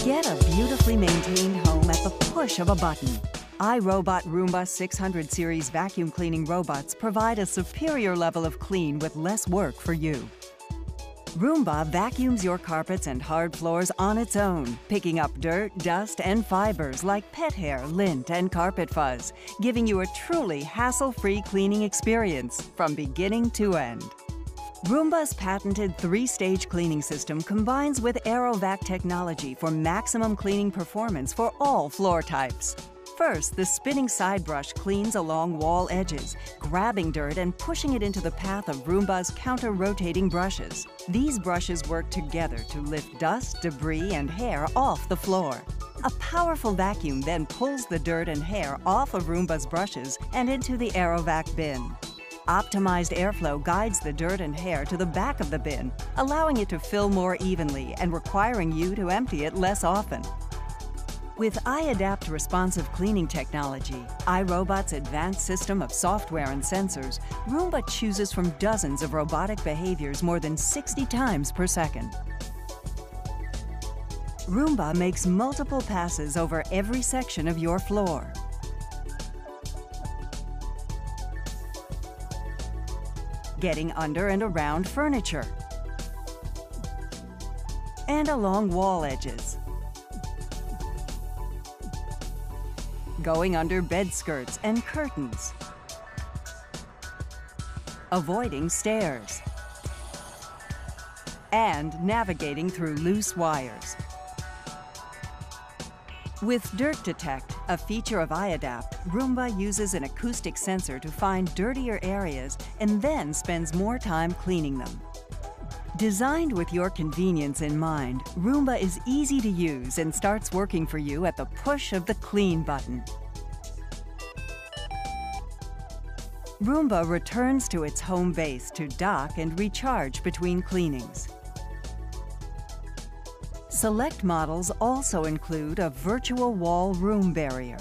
Get a beautifully maintained home at the push of a button. iRobot Roomba 600 series vacuum cleaning robots provide a superior level of clean with less work for you. Roomba vacuums your carpets and hard floors on its own, picking up dirt, dust, and fibers like pet hair, lint, and carpet fuzz, giving you a truly hassle-free cleaning experience from beginning to end. Roomba's patented 3-stage cleaning system combines with AeroVac technology for maximum cleaning performance for all floor types. First, the spinning side brush cleans along wall edges, grabbing dirt and pushing it into the path of Roomba's counter-rotating brushes. These brushes work together to lift dust, debris, and hair off the floor. A powerful vacuum then pulls the dirt and hair off of Roomba's brushes and into the AeroVac bin. Optimized airflow guides the dirt and hair to the back of the bin, allowing it to fill more evenly and requiring you to empty it less often. With iAdapt responsive cleaning technology, iRobot's advanced system of software and sensors, Roomba chooses from dozens of robotic behaviors more than 60 times per second. Roomba makes multiple passes over every section of your floor. Getting under and around furniture, and along wall edges, going under bed skirts and curtains, avoiding stairs, and navigating through loose wires. With Dirt Detect, a feature of iAdapt, Roomba uses an acoustic sensor to find dirtier areas and then spends more time cleaning them. Designed with your convenience in mind, Roomba is easy to use and starts working for you at the push of the Clean button. Roomba returns to its home base to dock and recharge between cleanings. Select models also include a virtual wall room barrier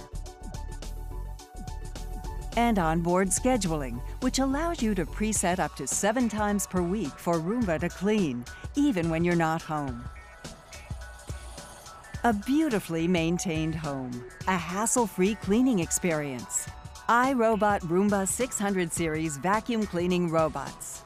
and onboard scheduling, which allows you to preset up to 7 times per week for Roomba to clean, even when you're not home. A beautifully maintained home, a hassle-free cleaning experience. iRobot Roomba 600 series vacuum cleaning robots.